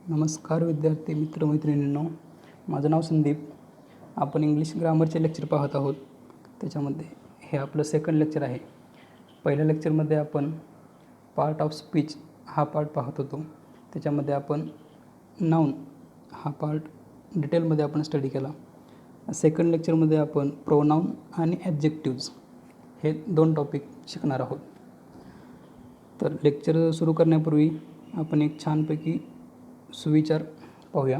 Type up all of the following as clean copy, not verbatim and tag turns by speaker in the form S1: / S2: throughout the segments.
S1: नमस्कार विद्यार्थी मित्रमैत्रिणींनो, माझं नाव संदीप. आपण इंग्लिश ग्रामरचे लेक्चर पाहत आहोत. त्याच्यामध्ये हे आपलं सेकंड लेक्चर आहे. पहिल्या लेक्चरमध्ये आपण पार्ट ऑफ स्पीच हा पार्ट पाहत होतो. त्याच्यामध्ये आपण नाऊन हा पार्ट डिटेलमध्ये आपण स्टडी केला. सेकंड लेक्चरमध्ये आपण प्रोनाऊन आणि ॲडजेक्टिव्ज हे 2 टॉपिक शिकणार आहोत. तर लेक्चर सुरू करण्यापूर्वी आपण एक छानपैकी सुविचार पाहूया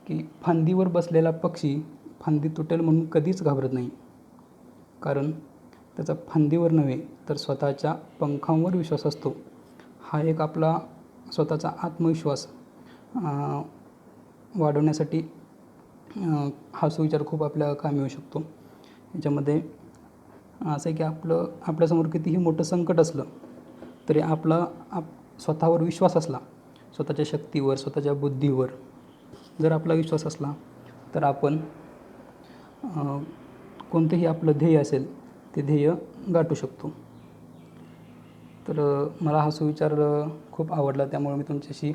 S1: की फांदीवर बसलेला पक्षी फांदी तुटेल म्हणून कधीच घाबरत नाही, कारण त्याचा फांदीवर नव्हे तर स्वतःच्या पंखांवर विश्वास असतो. हा एक आपला स्वतःचा आत्मविश्वास वाढवण्यासाठी हा सुविचार खूप आपल्या कामी येऊ शकतो. याच्यामध्ये असं आहे की आपल्यासमोर कितीही मोठं संकट असलं तरी आपला स्वतःवर विश्वास असला, स्वतःच्या शक्तीवर, स्वतःच्या बुद्धीवर जर आपला विश्वास असला तर आपण कोणतेही आपलं ध्येय असेल ते ध्येय गाठू शकतो. तर मला हा सुविचार खूप आवडला, त्यामुळे मी तुमच्याशी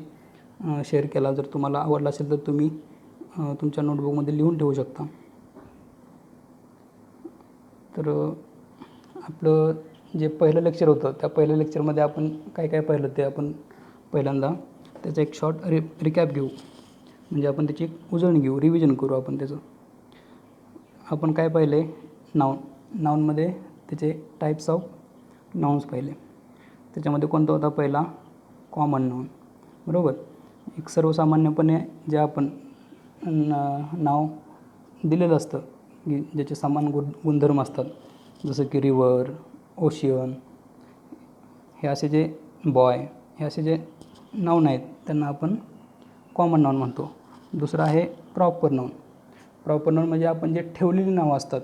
S1: शेअर केला. जर तुम्हाला आवडला असेल तर तुम्ही तुमच्या नोटबुकमध्ये लिहून ठेवू शकता. तर आपलं जे पहिलं लेक्चर होतं त्या पहिल्या लेक्चरमध्ये आपण काय काय पाहिलं ते आपण पहिल्यांदा त्याचं एक शॉर्ट रिकॅप घेऊ, म्हणजे आपण त्याची एक उजळणी घेऊ, रिव्हिजन करू आपण त्याचं. आपण काय पाहिले? नाऊनमध्ये त्याचे टाईप्स ऑफ नाउन्स पाहिले. त्याच्यामध्ये कोणता होता पहिला? कॉमन नाऊन, बरोबर. एक सर्वसामान्यपणे जे आपण नाव दिलेलं असतं की ज्याचे समान गुणधर्म असतात, जसं की रिवर, ओशियन, हे असे जे बॉय, हे असे जे नाऊन आहेत त्यांना आपण कॉमन नाऊन म्हणतो. दुसरं आहे प्रॉपर नाऊन. प्रॉपर नाऊन म्हणजे आपण जे ठेवलेली नावं असतात.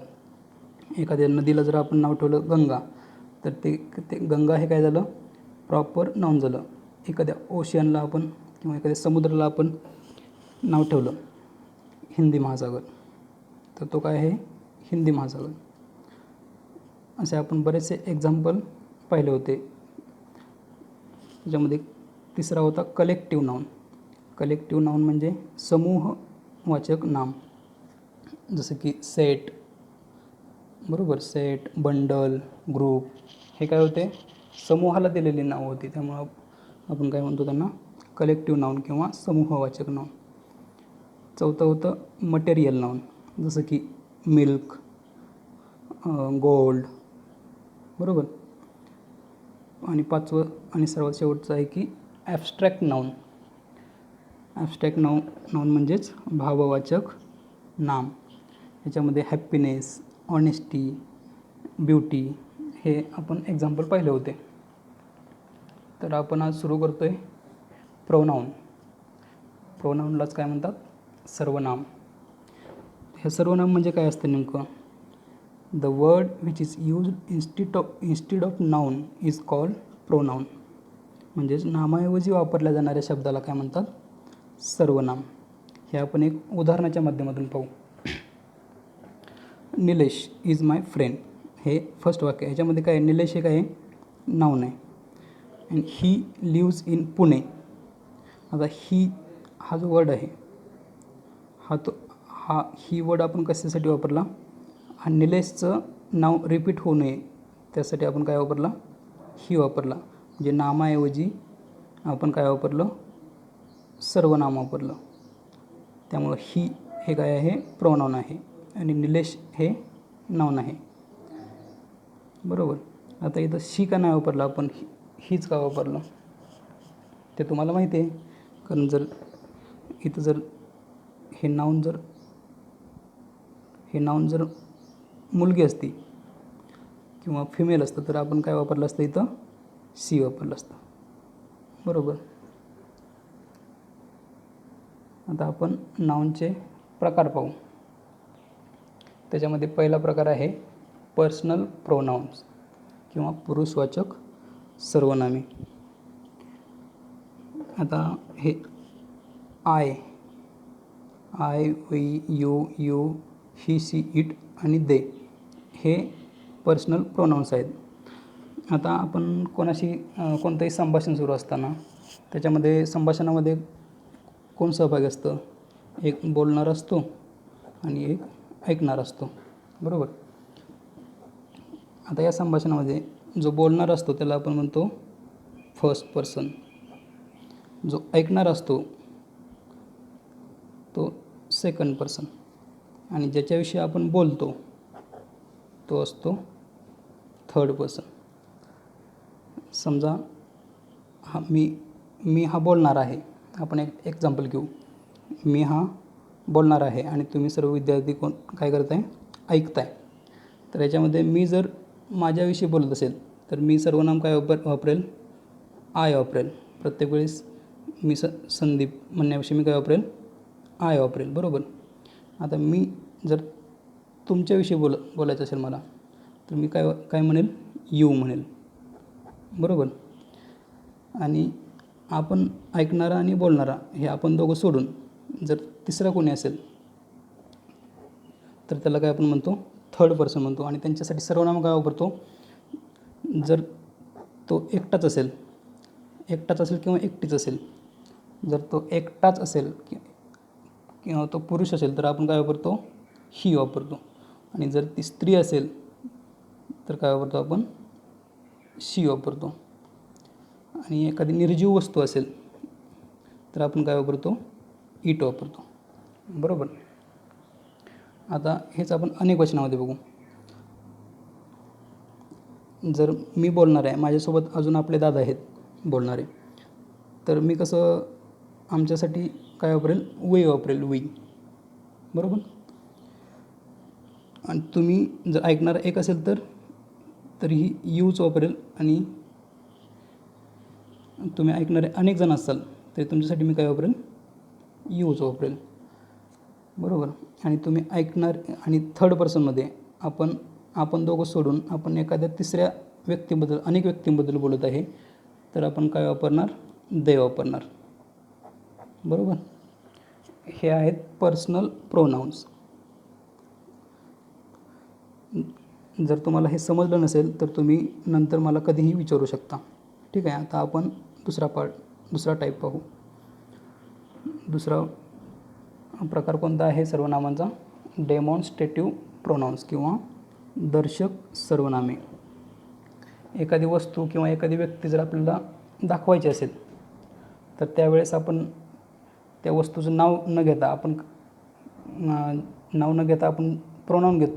S1: एखाद्या नदीला जर आपण नाव ठेवलं गंगा, तर ते गंगा हे काय झालं? प्रॉपर नाऊन झालं. एखाद्या ओशियनला आपण किंवा एखाद्या समुद्राला आपण नाव ठेवलं हिंदी महासागर, तर तो काय आहे? हिंदी महासागर. असे आपण बरेचसे एक्झाम्पल पाहिले होते. त्याच्यामध्ये तिसरा होता कलेक्टिव्ह नाऊन. कलेक्टिव्ह नाऊन म्हणजे समूहवाचक नाम, जसं की सेट, बरोबर. सेट, बंडल, ग्रुप हे काय होते? समूहाला दिलेली नावं होती. त्यामुळं आपण काय म्हणतो त्यांना? कलेक्टिव्ह नाऊन किंवा समूहवाचक नाऊन. चौथं होतं मटेरियल नाऊन, जसं की मिल्क, गोल्ड, बरोबर. आणि पाचवं आणि सर्वात शेवटचं आहे की ॲब्स्ट्रॅक्ट नाऊन. ॲब्स्ट्रॅक्ट नाऊन म्हणजेच भाववाचक नाम. याच्यामध्ये हॅप्पीनेस, ऑनेस्टी, ब्युटी हे आपण एक्झाम्पल पाहिले होते. तर आपण आज सुरू करतो आहे प्रोनाऊन. प्रोनाऊनलाच काय म्हणतात? सर्वनाम. हे सर्वनाम म्हणजे काय असतं नेमकं? The word which is used instead of noun is called pronoun. म्हणजेच नामाऐवजी वापरल्या जाणाऱ्या शब्दाला काय म्हणतात? सर्वनाम. हे आपण एक उदाहरणाच्या माध्यमातून पाहू. निलेश इज माय फ्रेंड, हे फर्स्ट वाक्य. ह्याच्यामध्ये काय आहे? निलेश हे काय आहे? नाऊन आहे. And he lives in Pune. आता ही हा जो वर्ड आहे ही वर्ड आपण कशासाठी वापरला? हा निलेशचं नाव रिपीट होऊ नये त्यासाठी आपण काय वापरला? ही वापरला. म्हणजे नामाऐवजी आपण काय वापरलं? सर्वनाम वापरलं. त्यामुळं ही हे काय आहे? प्रोनाऊन आहे आणि निलेश हे नाऊन आहे, बरोबर. आता इथं शी का नाही वापरलं आपण? हीच का वापरलं ते तुम्हाला माहिती आहे. कारण जर इथं जर हे नाऊन जर मुलगी असती किंवा फिमेल असतं तर आपण काय वापरलं असतं? इथं सी वापरलं असतं, बरोबर. आता आपण नाऊनचे प्रकार पाहू. त्याच्यामध्ये पहिला प्रकार आहे पर्सनल प्रोनाऊन्स किंवा पुरुषवाचक सर्वनामे. आता हे I, we, you, he, she, it आणि दे हे पर्सनल प्रोनाऊन्स आहेत. आता आपण कोणतंही संभाषण सुरू असताना त्याच्यामध्ये संभाषणामध्ये कोण सहभागी असतं? एक बोलणारा असतो आणि एक ऐकणारा असतो, बरोबर. आता या संभाषणामध्ये जो बोलणारा असतो त्याला आपण म्हणतो फर्स्ट पर्सन. जो ऐकणारा असतो तो सेकंड पर्सन आणि ज्याच्याविषयी आपण बोलतो तो असतो थर्ड पर्सन. समजा मी हा बोलणार आहे. आपण एक एक्झाम्पल घेऊ. मी हा बोलणार आहे आणि तुम्ही सर्व विद्यार्थी काय करताय? ऐकताय. तर याच्यामध्ये मी जर माझ्याविषयी बोलत असेल तर मी सर्वनाम काय वापरेल? आय वापरेल. प्रत्येक वेळेस मी संदीप म्हणण्याविषयी मी काय वापरेल? आय वापरेल, बरोबर. आता मी जर तुमच्याविषयी बोलायचं असेल मला तर मी काय म्हणेल? यू म्हणेल, बरोबर. आणि आपण ऐकणारा आणि बोलणारा हे आपण दोघं सोडून जर तिसरा कोणी असेल तर त्याला काय आपण म्हणतो? थर्ड पर्सन म्हणतो. आणि त्यांच्यासाठी सर्वनाम काय वापरतो? जर तो एकटाच असेल किंवा एकटीच असेल. जर तो एकटाच असेल किंवा तो पुरुष असेल तर आपण काय वापरतो? ही वापरतो. आणि जर ती स्त्री असेल तर काय वापरतो आपण? शी वापरतो. आणि एखादी निर्जीव वस्तू असेल तर आपण काय वापरतो? इट वापरतो, बरोबर. आता हेच आपण अनेक वचनामध्ये बघू. जर मी बोलणार आहे, माझ्यासोबत अजून आपले दादा आहेत बोलणारे, तर मी कसं आमच्यासाठी काय वापरेल? वी वापरेल, वी, बरोबर. आणि तुम्ही जर ऐकणारा एक असेल तर ही यूच वापरेल. आणि तुम्ही ऐकणारे अनेक जण असाल तरी तुमच्यासाठी मी काय वापरेल? यूज वापरेल, बरोबर. आणि तुम्ही ऐकणार आणि थर्ड पर्सनमध्ये आपण दोघं सोडून आपण एखाद्या तिसऱ्या व्यक्तीबद्दल, अनेक व्यक्तींबद्दल बोलत आहे तर आपण काय वापरणार? दे वापरणार, बरोबर. हे आहेत पर्सनल प्रोनाउन्स. जर तुम्हाला हे समजलं नसेल तर तुम्ही नंतर मला कधीही विचारू शकता, ठीक आहे. आता आपण दुसरा टाईप पाहू. दुसरा प्रकार कोणता आहे सर्वनामांचा? डेमॉन्स्ट्रेटिव्ह प्रोनाउन्स किंवा दर्शक सर्वनामे. एखादी वस्तू किंवा एखादी व्यक्ती जर आपल्याला दाखवायची असेल तर त्यावेळेस आपण त्या वस्तूचं नाव न घेता आपण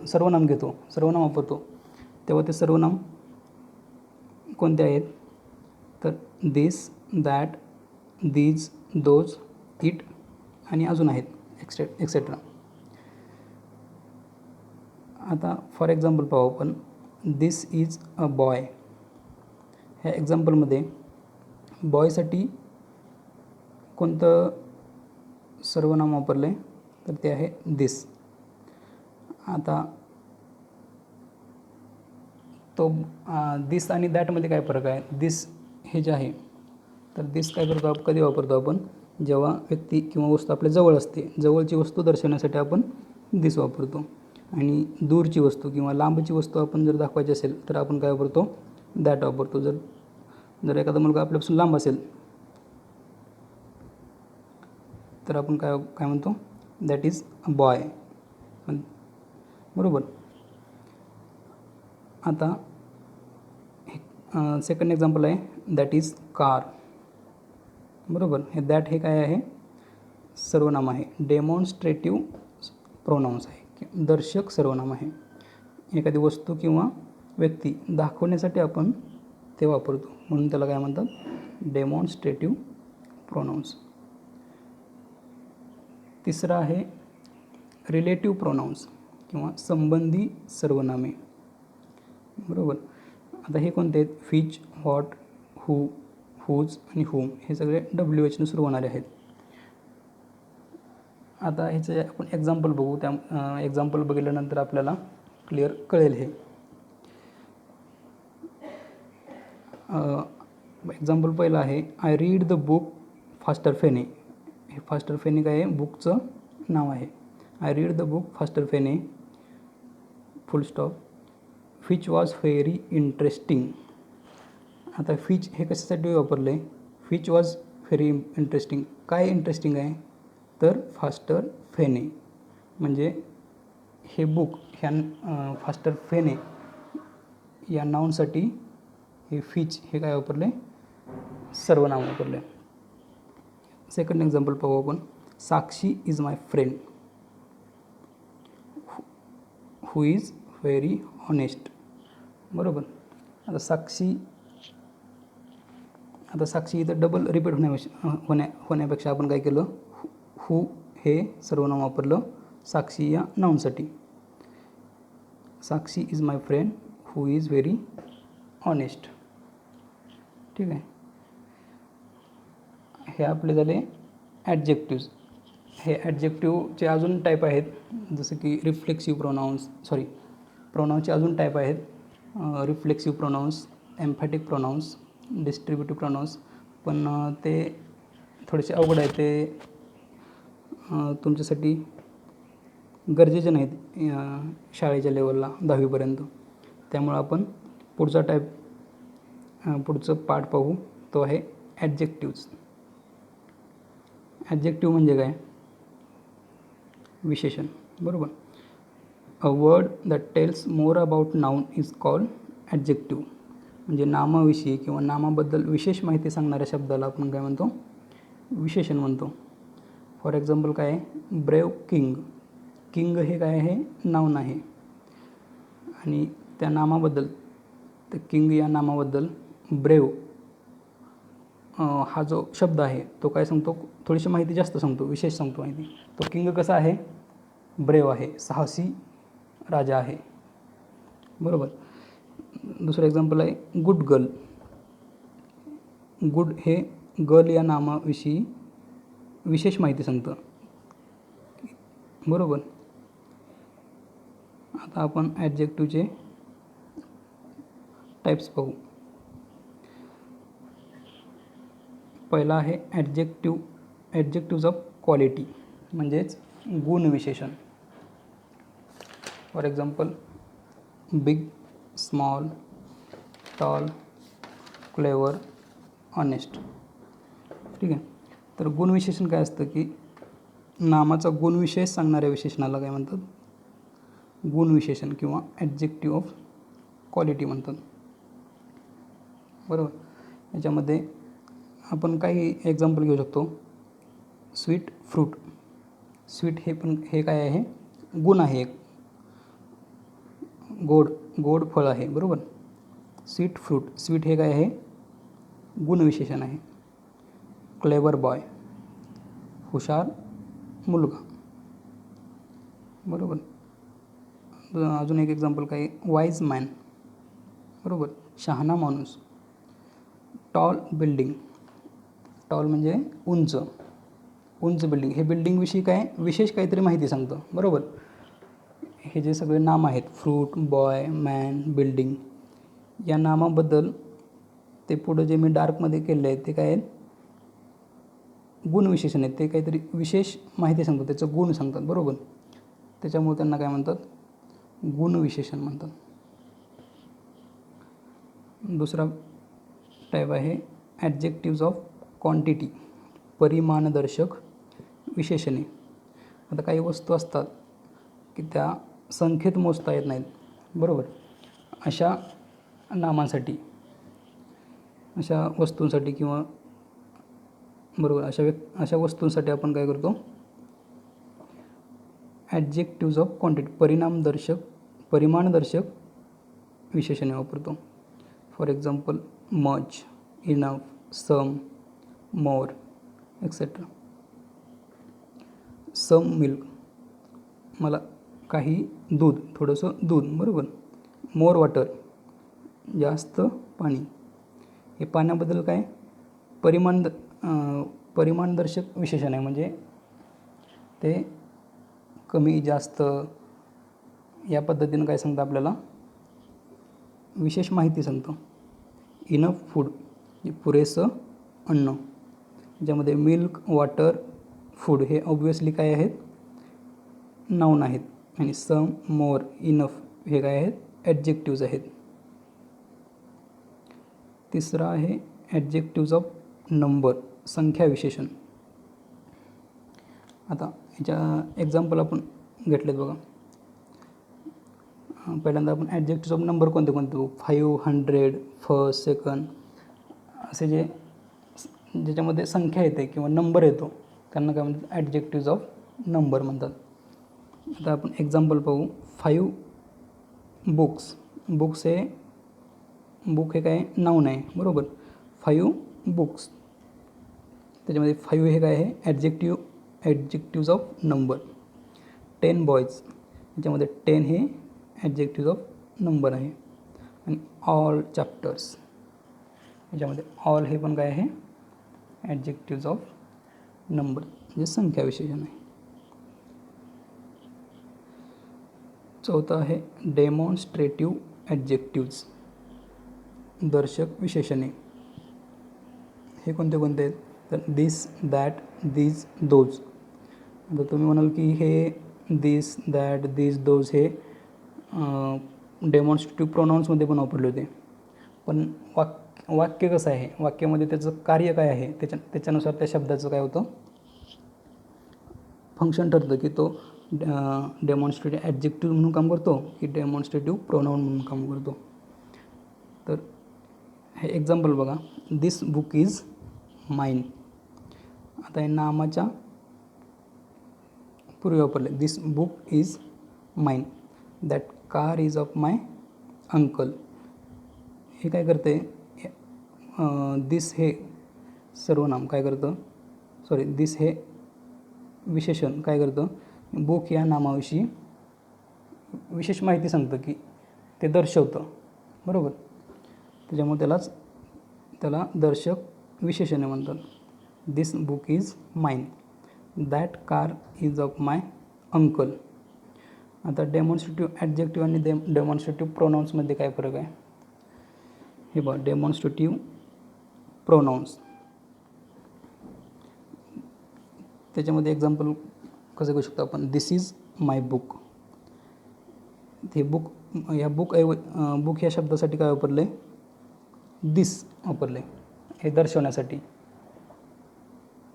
S1: सर्वनाम वापरतो. तेव्हा ते सर्वनाम कोणते आहेत? तर दिस, दॅट, दीज, दोज, इट आणि अजून आहेत एक्सेट्रा. आता फॉर एक्झाम्पल पाहू आपण. This is a boy. ह्या एक्झाम्पलमध्ये बॉयसाठी कोणतं सर्वनाम वापरलं आहे? तर ते आहे दिस. आता तो दिस आणि दॅटमध्ये काय फरक आहे? दिस हे जे आहे तर दिस काय करतो? कधी वापरतो आपण? जेव्हा व्यक्ती किंवा वस्तू आपल्या जवळ असते. जवळची वस्तू दर्शवण्यासाठी आपण दिस वापरतो. आणि दूरची वस्तू किंवा लांबची वस्तू आपण जर दाखवायची असेल तर आपण काय वापरतो? दॅट वापरतो. जर एखादा मुलगा आपल्यापासून लांब असेल तर आपण काय म्हणतो? दॅट इज अ बॉय, बरोबर. आता सेकंड एक्झाम्पल आहे दॅट इज कार, बरोबर. हे दॅट हे काय आहे? सर्वनाम आहे. डेमॉन्स्ट्रेटिव्ह प्रोनाउन्स आहे, दर्शक सर्वनाम आहे. एखादी वस्तू किंवा व्यक्ती दाखवण्यासाठी आपण ते वापरतो म्हणून त्याला काय म्हणतात? Demonstrative pronounce. तिसरा आहे रिलेटिव्ह प्रोनाउन्स किंवा संबंधी सर्वनामे, बरोबर. आता हे कोणते आहेत? फिच, व्हॉट, हू, हुज आणि हुम हे सगळे WH ने सुरू होणारे आहेत. आता ह्याचे आपण एक्झाम्पल बघू. त्या एक्झाम्पल बघितल्यानंतर आपल्याला क्लिअर कळेल हे. एक्झाम्पल पहिलं आहे I read the book Faster Fene. हे फास्टर फेने काय आहे? बुकचं नाव आहे. I read the book Faster Fene full stop. Which was very interesting. आता फिच हे कशासाठी वापरलं आहे? Which was very interesting. काय इंटरेस्टिंग आहे? तर फास्टर फेने, म्हणजे हे बुक ह्या फास्टर फेने या नाऊनसाठी हे फिच हे काय वापरले? सर्वनाम वापरले. सेकंड एक्झाम्पल पाहू आपण. Sakshi is my friend who is very honest. बरोबर. आता साक्षी इथं डबल रिपीट होण्यापेक्षा आपण काय केलं? हू हे सर्वनाम वापरलं साक्षी या नाऊनसाठी. Sakshi is my friend who is very honest. ठीक आहे. हे आपले झाले ॲडजेक्टिव्ज. हे ॲडजेक्टिव्हचे अजून टाईप आहेत, जसं की रिफ्लेक्सिव्ह प्रोनाऊन्स, प्रोनाऊन्सचे अजून टाईप आहेत. Reflexive pronouns, एम्फॅटिक pronouns, distributive pronouns. पण ते थोडेसे अवघड आहे. ते तुमच्यासाठी गरजेचे नाहीत शाळेच्या लेवलला 10वीपर्यंत. त्यामुळं आपण पुढचं पार्ट पाहू, तो आहे ॲडजेक्टिव्ज. ॲडजेक्टिव्ह म्हणजे काय? विशेषण. बरोबर. A word that tells more about noun is called adjective. म्हणजे नामाविषयी किंवा नामाबद्दल विशेष माहिती सांगणाऱ्या शब्दाला आपण काय म्हणतो? विशेषण म्हणतो. फॉर एक्झाम्पल काय आहे? Brave king. किंग हे काय आहे? नाऊन आहे. आणि त्या नामाबद्दल, त्या किंग या नामाबद्दल ब्रेव हा जो शब्द आहे तो काय सांगतो? थोडीशी माहिती जास्त सांगतो, विशेष सांगतो माहिती. तो किंग कसा आहे? ब्रेव आहे, साहसी राजा आहे. बरोबर. दुसरं एक्झाम्पल आहे गुड गर्ल. गुड हे गर्ल या नामाविषयी विशेष माहिती सांगतं. बरोबर. आता आपण ॲडजेक्टिव्हचे टाईप्स पाहू. पहिला आहे ॲडजेक्टिव्ज ऑफ क्वालिटी, म्हणजेच गुणविशेषण. For example big, small, tall, clever, honest. ठीक आहे. तर गुणविशेषण काय असतं की नामाचा गुणविशेष सांगणाऱ्या विशेषणाला काय म्हणतात? गुणविशेषण किंवा ॲडजेक्टिव्ह ऑफ क्वालिटी म्हणतात. बरोबर. याच्यामध्ये आपण काही एक्झाम्पल घेऊ शकतो. Sweet fruit. स्वीट हे काय आहे? गुण आहे, एक गोड फळ आहे. बरोबर. Sweet fruit. स्वीट हे काय आहे? गुणविशेषण आहे. क्लेवर बॉय, हुशार मुलगा. बरोबर. अजून एक एक्झाम्पल काय? Wise man. बरोबर, शहाणा माणूस. Tall building. टॉल म्हणजे उंच बिल्डिंग. हे बिल्डिंगविषयी काय विशेष काहीतरी माहिती सांगतं. बरोबर. हे जे सगळे नाम आहेत, फ्रूट, बॉय, मॅन, बिल्डिंग, या नामाबद्दल ते पुढं जे मी डार्कमध्ये केले आहेत ते काय आहेत? गुणविशेषण आहेत. ते काहीतरी विशेष माहिती सांगतात, त्याचं गुण सांगतात. बरोबर. त्याच्यामुळे त्यांना काय म्हणतात? गुणविशेषण म्हणतात. दुसरा टाईप आहे ॲडजेक्टिव्ज ऑफ क्वांटिटी, परिमाणदर्शक विशेषणे. आता काही वस्तू असतात की त्या संख्येत मोजता येत नाहीत. बरोबर. अशा नामांसाठी, अशा वस्तूंसाठी किंवा बरोबर अशा वस्तूंसाठी आपण काय करतो? ॲडजेक्टिव्ज ऑफ क्वांटिटी, परिमाणदर्शक विशेषणे वापरतो. For example much, enough, some, more, etcetera. Some milk, मला काही दूध, थोडंसं दूध. बरोबर. मोर वॉटर, जास्त पाणी. हे पाण्याबद्दल काय? परिमाणदर्शक विशेषण आहे. म्हणजे ते कमी जास्त या पद्धतीनं काय सांगतं आपल्याला? विशेष माहिती सांगतं. इनफ फूड, पुरेसं अन्न. ज्यामध्ये मिल्क, वॉटर, फूड हे ऑब्वियसली काय आहेत? नाऊन आहेत. आणि सम, मोर, इनफ हे काय आहेत? ॲडजेक्टिव्ज आहेत. तिसरा आहे ॲडजेक्टिव्ज ऑफ नंबर, संख्या विशेषण. आता ह्याच्या एक्झाम्पल आपण घेतलेत बघा. पहिल्यांदा आपण ॲडजेक्टिव्ज ऑफ नंबर कोणते कोणते बघू. 5, 100, फर्स्ट, सेकंड असे ज्याच्यामध्ये संख्या येते किंवा नंबर येतो त्यांना काय म्हणतात, ॲडजेक्टिव्ज ऑफ नंबर म्हणतात. आता आपण एक्झाम्पल पाहू. 5 बुक्स. बुक्स हे बुक हे काय नाऊन आहे, बरोबर. 5 बुक्स, त्याच्यामध्ये 5 हे काय आहे, ॲडजेक्टिव्ज ऑफ नंबर. 10 बॉयज, याच्यामध्ये 10 हे ॲडजेक्टिव्ज ऑफ नंबर आहे. आणि ऑल चॅप्टर्स, याच्यामध्ये ऑल हे पण काय आहे, ॲडजेक्टिव्ज ऑफ नंबर म्हणजे संख्या विशेषण आहे. चौथा आहे डेमॉन्स्ट्रेटिव्ह ॲडजेक्टिव्ज, दर्शक विशेषणे. हे कोणते कोणते आहेत, तर दिस, दॅट, दीज, दोज. आता तुम्ही म्हणाल की हे दिस, दॅट, दीज, दोज हे डेमॉन्स्ट्रेटिव्ह प्रोनाउन्समध्ये पण वापरले होते. पण वाक्य कसं आहे, वाक्यामध्ये त्याचं कार्य काय आहे त्याच्यानुसार त्या शब्दाचं काय होतं, फंक्शन ठरतं की तो डेमॉन्स्ट्रेटिव्ह ॲडजेक्टिव्ह म्हणून काम करतो की डेमॉन्स्ट्रेटिव्ह प्रोनाउन म्हणून काम करतो. तर हे एक्झाम्पल बघा. This book is mine. आता हे नामाच्या पूर्वी वापरले. This book is mine. That car is of my uncle. हे काय करते, दिस हे सर्वनाम काय करतं, सॉरी दिस हे विशेषण काय करतं, बुक या नामाविषयी विशेष माहिती सांगतं की ते दर्शवतं, बरोबर. त्याच्यामुळे त्याला दर्शक विशेषणे म्हणतात. This book is mine. That car is of my uncle. आता डेमॉन्स्ट्रेटिव्ह ॲडजेक्टिव्ह आणि डेमॉन्स्ट्रेटिव्ह प्रोनाउन्समध्ये काय फरक आहे हे बघा. डेमॉन्स्ट्रेटिव्ह प्रोनाउन्स, त्याच्यामध्ये एक्झाम्पल कसं घेऊ शकतो आपण. This is my book. हे बुक, या बुक या शब्दासाठी काय वापरले, दिस वापरले हे दर्शवण्यासाठी.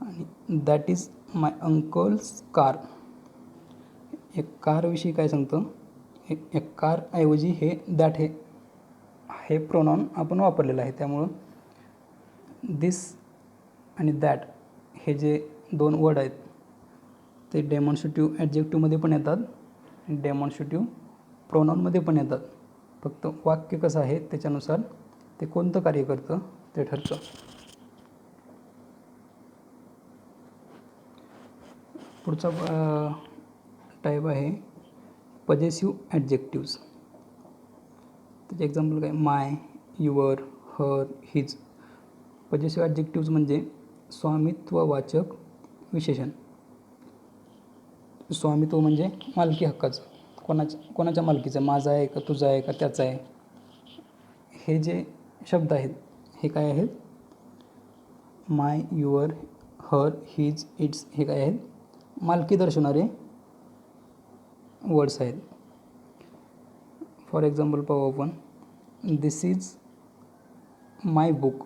S1: आणि that is my uncle's car. एक कारविषयी काय सांगतं, एक कारऐवजी हे दॅट हे प्रोनाउन आपण वापरलेलं आहे. त्यामुळं दिस आणि दॅट हे जे दोन वर्ड आहेत ते डेमॉन्स्ट्रेटिव्ह ॲडजेक्टिव्हमध्ये पण येतात आणि डेमॉन्स्ट्रेटिव्ह प्रोनाउनमध्ये पण येतात. फक्त वाक्य कसं आहे त्याच्यानुसार ते कोणतं कार्य करतं ते ठरतं. पुढचा टाईप आहे पजेसिव्ह ॲडजेक्टिव्ज. त्याचे एक्झाम्पल काय, my, your, her, his. Possessive adjectives म्हणजे स्वामित्ववाचक विशेषण. स्वामित्व म्हणजे मालकी हक्काचं, कोणाच्या मालकीचं, माझा आहे का तुझा आहे का त्याचा आहे. हे जे शब्द आहेत हे काय आहेत, माय, युअर, हर, हिज, इट्स हे काय आहेत, मालकी दर्शवणारे वर्ड्स आहेत. फॉर एक्झाम्पल पाहू आपण. This is my book.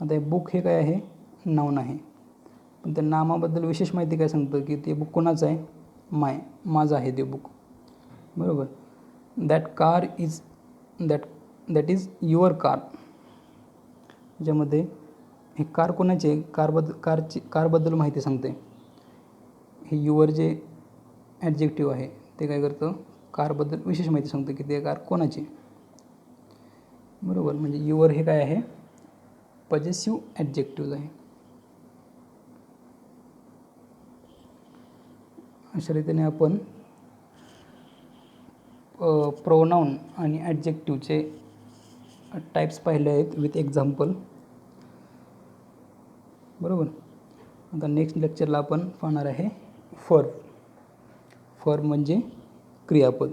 S1: आता हे बुक हे काय आहे, नाऊन आहे. पण त्या नामाबद्दल विशेष माहिती काय सांगतं की ते बुक कोणाचं आहे, माझं आहे ते बुक, बरोबर. That car is that is your car. ज्यामध्ये हे कार कोणाची आहे, कारबद्दल माहिती सांगते. हे युअर जे ॲडजेक्टिव्ह आहे ते काय करतं, कारबद्दल विशेष माहिती सांगतं की ते कार कोणाची, बरोबर. म्हणजे युअर हे काय आहे, पजेसिव्ह ॲडजेक्टिव्ह आहे. अशा रीतीने आपण प्रोनाऊन आणि ॲडजेक्टिव्हचे टाईप्स पाहिले आहेत विथ एक्झाम्पल, बरोबर. आता नेक्स्ट लेक्चरला आपण पाहणार आहे फर्ब. फर्ब म्हणजे क्रियापद.